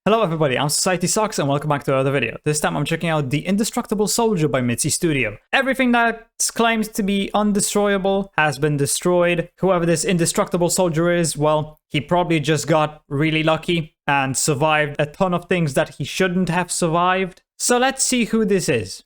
Hello everybody, I'm SocietySucks and welcome back to another video. This time I'm checking out the Indestructible Soldier by Mitsi Studio. Everything that's claimed to be undestroyable has been destroyed. Whoever this Indestructible Soldier is, well, he probably just got really lucky and survived a ton of things that he shouldn't have survived. So let's see who this is.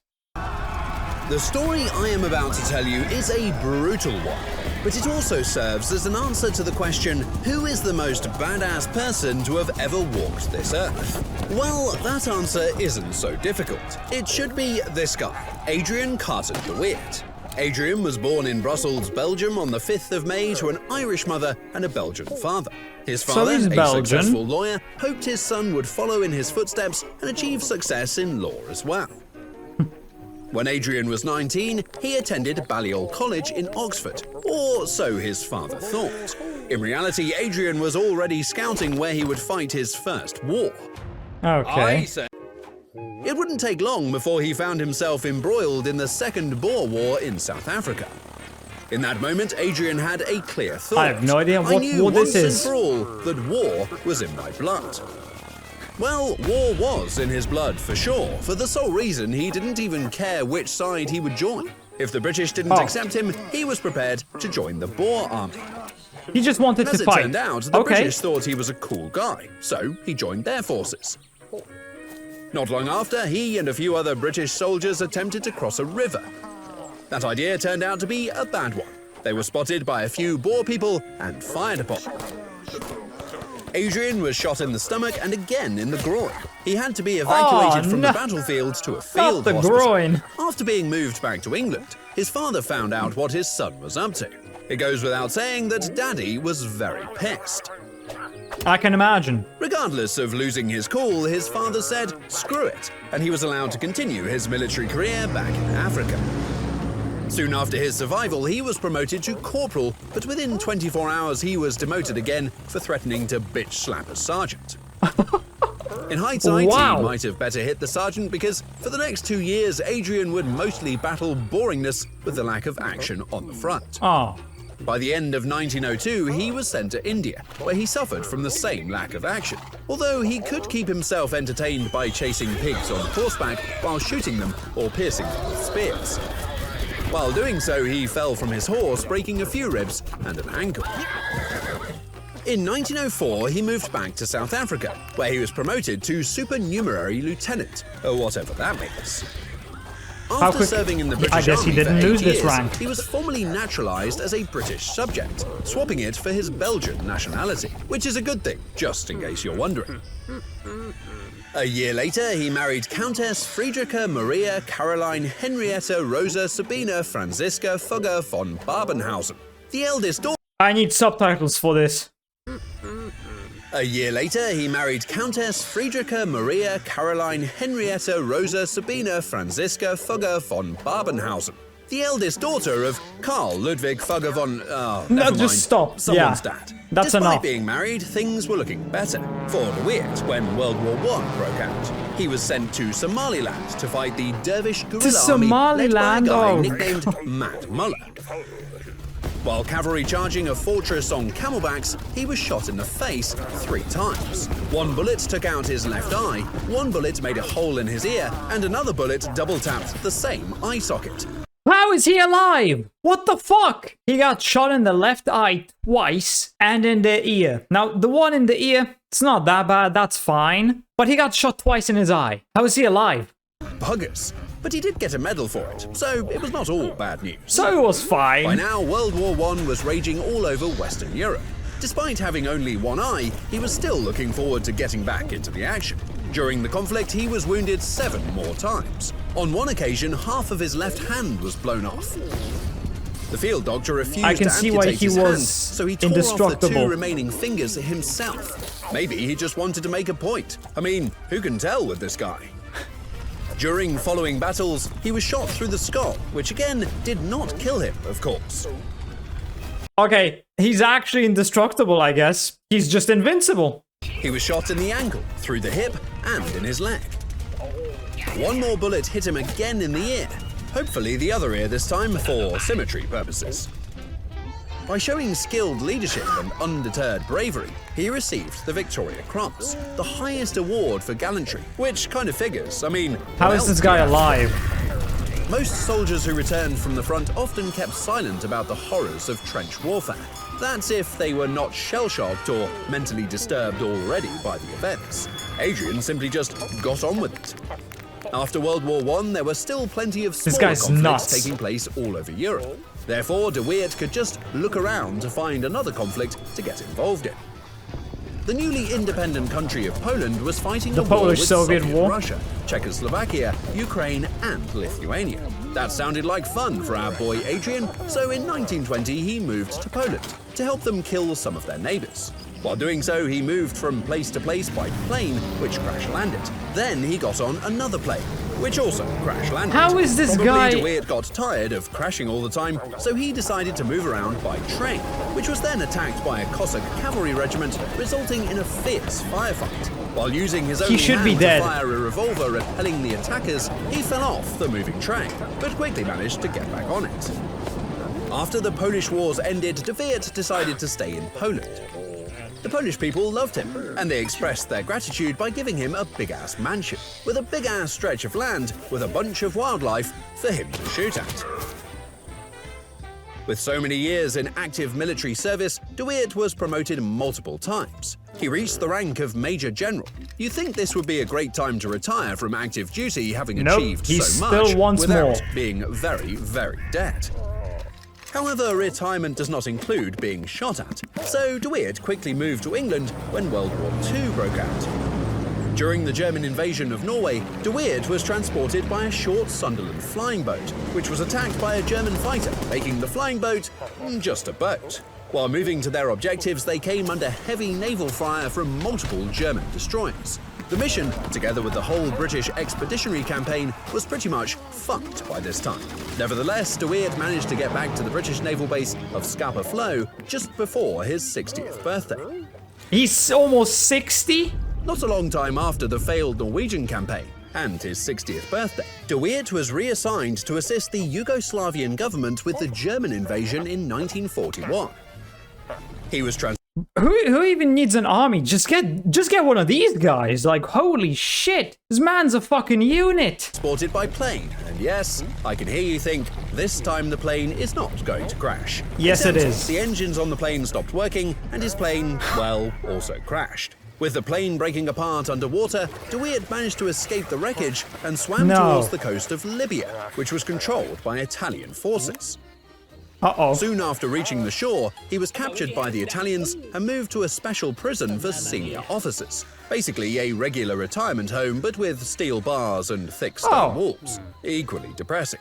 The story I am about to tell you is a brutal one, but it also serves as an answer to the question, who is the most badass person to have ever walked this earth? Well, that answer isn't so difficult. It should be this guy, Adrian Carton de Weert. Adrian was born in Brussels, Belgium on the 5th of May to an Irish mother and a Belgian father. His father, a successful lawyer, hoped his son would follow in his footsteps and achieve success in law as well. When Adrian was 19, he attended Balliol College in Oxford, or so his father thought. In reality, Adrian was already scouting where he would fight his first war. Okay. It wouldn't take long before he found himself embroiled in the Second Boer War in South Africa. In that moment, Adrian had a clear thought. I have no idea what war this is. I knew once and for all that war was in my blood. Well, war was in his blood for sure, for the sole reason he didn't even care which side he would join. If the British didn't accept him, he was prepared to join the Boer army. He just wanted to fight. As it turned out, the British thought he was a cool guy, so he joined their forces. Not long after, he and a few other British soldiers attempted to cross a river. That idea turned out to be a bad one. They were spotted by a few Boer people and fired upon. Adrian was shot in the stomach and again in the groin. He had to be evacuated from the battlefield to a field hospital. Groin. After being moved back to England, his father found out what his son was up to. It goes without saying that Daddy was very pissed. I can imagine. Regardless of losing his cool, his father said, screw it, and he was allowed to continue his military career back in Africa. Soon after his survival, he was promoted to corporal, but within 24 hours he was demoted again for threatening to bitch slap a sergeant. In hindsight, he might have better hit the sergeant because for the next 2 years, Adrian would mostly battle boringness with the lack of action on the front. By the end of 1902, he was sent to India, where he suffered from the same lack of action. Although he could keep himself entertained by chasing pigs on horseback while shooting them or piercing them with spears. While doing so, he fell from his horse, breaking a few ribs and an ankle. In 1904, he moved back to South Africa, where he was promoted to supernumerary lieutenant, or whatever that means. After serving in the British Army for 8 years, he was formally naturalized as a British subject, swapping it for his Belgian nationality, which is a good thing, just in case you're wondering. A year later, he married Countess Friedricha Maria Caroline Henrietta Rosa Sabina Franziska Fugger von Babenhausen, the eldest daughter. I need subtitles for this. A year later, he married Countess Friedricha Maria Caroline Henrietta Rosa Sabina Franziska Fugger von Babenhausen, the eldest daughter of Karl Ludwig Fugger von... no, just stop. Someone's dad. That's Despite enough. being married, things were looking better for de Weert when World War I broke out. He was sent to Somaliland to fight the Dervish guerrilla army led by a guy nicknamed Mad Mullah. While cavalry charging a fortress on camelbacks, he was shot in the face 3 times. One bullet took out his left eye, one bullet made a hole in his ear, and another bullet double-tapped the same eye socket. How is he alive? What the fuck? He got shot in the left eye twice and in the ear. Now, the one in the ear, it's not that bad, that's fine. But he got shot twice in his eye. How is he alive? Buggers. But he did get a medal for it, so it was not all bad news. So it was fine. By now, World War I was raging all over Western Europe. Despite having only one eye, he was still looking forward to getting back into the action. During the conflict, he was wounded 7 more times. On one occasion, half of his left hand was blown off. The field doctor refused to amputate his hand, so he tore off the 2 remaining fingers himself. Maybe he just wanted to make a point. I mean, who can tell with this guy? During following battles, he was shot through the skull, which again did not kill him, of course. Okay, he's actually indestructible, I guess. He's just invincible. He was shot in the ankle, through the hip, and in his leg. One more bullet hit him again in the ear, hopefully the other ear this time for symmetry purposes. By showing skilled leadership and undeterred bravery, he received the Victoria Cross, the highest award for gallantry, which kind of figures. I mean, How is this guy alive? most soldiers who returned from the front often kept silent about the horrors of trench warfare. That's if they were not shell-shocked or mentally disturbed already by the events. Adrian simply just got on with it. After World War I, there were still plenty of smaller conflicts nuts. taking place all over Europe. Therefore, De Weert could just look around to find another conflict to get involved in. The newly independent country of Poland was fighting The a war with Polish-Soviet War? Russia, Czechoslovakia, Ukraine, and Lithuania. That sounded like fun for our boy Adrian, so in 1920 he moved to Poland to help them kill some of their neighbors. While doing so, he moved from place to place by plane, which crash-landed. Then he got on another plane, which also crash-landed. How is this Probably guy- De Weert got tired of crashing all the time, so he decided to move around by train, which was then attacked by a Cossack cavalry regiment, resulting in a fierce firefight. While using his own should be hand dead. to fire a revolver, repelling the attackers, he fell off the moving train, but quickly managed to get back on it. After the Polish Wars ended, De Weert decided to stay in Poland. The Polish people loved him, and they expressed their gratitude by giving him a big-ass mansion, with a big-ass stretch of land with a bunch of wildlife for him to shoot at. With so many years in active military service, De Weert was promoted multiple times. He reached the rank of Major General. You'd think this would be a great time to retire from active duty, having achieved he so still much wants without more. being very, very dead. However, retirement does not include being shot at, so De Weert quickly moved to England when World War II broke out. During the German invasion of Norway, De Weert was transported by a short Sunderland flying boat, which was attacked by a German fighter, making the flying boat just a boat. While moving to their objectives, they came under heavy naval fire from multiple German destroyers. The mission, together with the whole British expeditionary campaign, was pretty much fucked by this time. Nevertheless, De Weert managed to get back to the British naval base of Scapa Flow just before his 60th birthday. He's almost 60? Not a long time after the failed Norwegian campaign and his 60th birthday, De Weert was reassigned to assist the Yugoslavian government with the German invasion in 1941. He was Who even needs an army? Just get one of these guys. Like, holy shit. This man's a fucking unit. transported by plane, and yes, I can hear you think, this time the plane is not going to crash. Yes, it Except is. The engines on the plane stopped working, and his plane, well, also crashed. With the plane breaking apart underwater, De Weert managed to escape the wreckage and swam towards the coast of Libya, which was controlled by Italian forces. Uh-oh. Soon after reaching the shore, he was captured by the Italians and moved to a special prison for senior officers. Basically a regular retirement home, but with steel bars and thick stone walls. Equally depressing.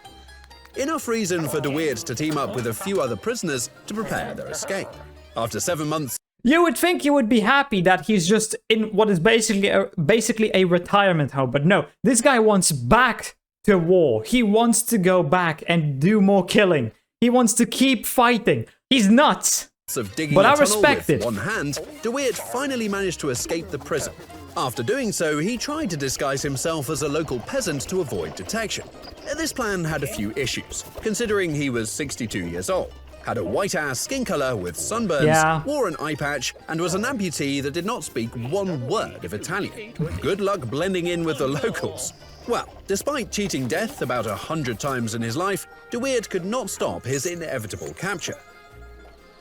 Enough reason for De Weert to team up with a few other prisoners to prepare their escape. After 7 months, You would think you would be happy that he's just in what is basically a retirement home, but no. This guy wants back to war. He wants to go back and do more killing. He wants to keep fighting. He's nuts. of digging But a I tunnel respect with it. one hand, De Weert finally managed to escape the prison. After doing so, he tried to disguise himself as a local peasant to avoid detection. This plan had a few issues, considering he was 62 years old, had a white-ass skin color with sunburns, wore an eye patch, and was an amputee that did not speak one word of Italian. Good luck blending in with the locals. Well, despite cheating death about 100 times in his life, De Weert could not stop his inevitable capture.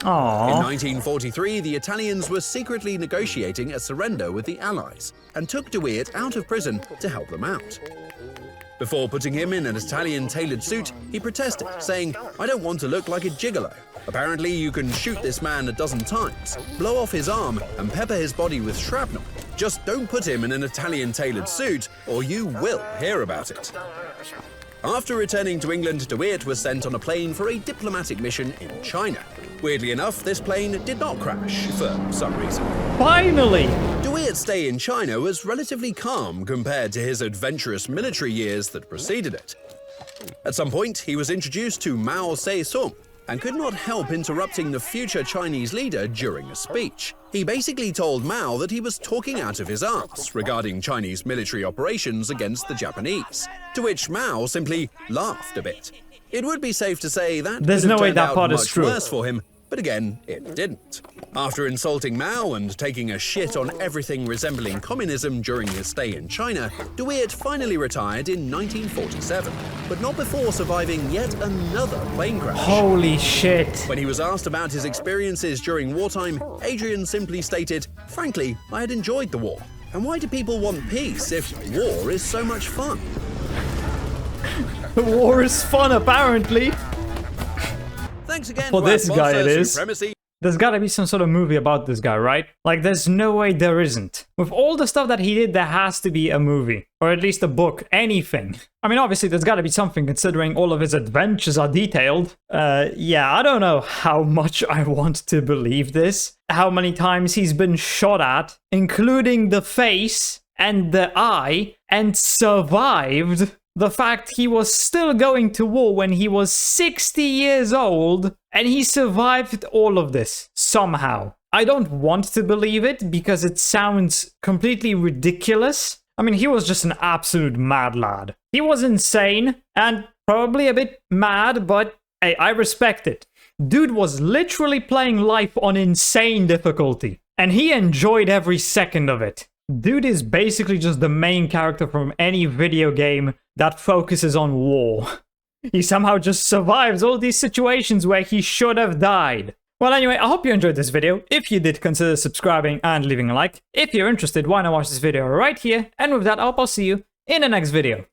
Aww. In 1943, the Italians were secretly negotiating a surrender with the Allies and took De Weert out of prison to help them out. Before putting him in an Italian tailored suit, he protested, saying, "I don't want to look like a gigolo. Apparently you can shoot this man a dozen times, blow off his arm, and pepper his body with shrapnel. Just don't put him in an Italian tailored suit, or you will hear about it." After returning to England, De Weert was sent on a plane for a diplomatic mission in China. Weirdly enough, this plane did not crash for some reason. Finally! De Weert's stay in China was relatively calm compared to his adventurous military years that preceded it. At some point, he was introduced to Mao Zedong and could not help interrupting the future Chinese leader during a speech. He basically told Mao that he was talking out of his ass regarding Chinese military operations against the Japanese, to which Mao simply laughed a bit. It would be safe to say that There's could have no way turned that out part is much true. worse for him, But again, it didn't. After insulting Mao and taking a shit on everything resembling communism during his stay in China, De Weert finally retired in 1947, but not before surviving yet another plane crash. Holy shit. When he was asked about his experiences during wartime, Adrian simply stated, "Frankly, I had enjoyed the war. And why do people want peace if war is so much fun?" The war is fun, apparently. Thanks again For to our this guy, sponsor, it is. Supremacy. There's gotta be some sort of movie about this guy, right? Like, there's no way there isn't. With all the stuff that he did, there has to be a movie. Or at least a book, anything. I mean, obviously, there's gotta be something considering all of his adventures are detailed. Yeah, I don't know how much I want to believe this. How many times he's been shot at, including the face and the eye, and survived. The fact he was still going to war when he was 60 years old, and he survived all of this, somehow. I don't want to believe it, because it sounds completely ridiculous. I mean, he was just an absolute mad lad. He was insane, and probably a bit mad, but hey, I respect it. Dude was literally playing life on insane difficulty, and he enjoyed every second of it. Dude is basically just the main character from any video game that focuses on war. He somehow just survives all these situations where he should have died. Well, anyway, I hope you enjoyed this video. If you did, consider subscribing and leaving a like. If you're interested, why not watch this video right here? And with that, I'll see you in the next video.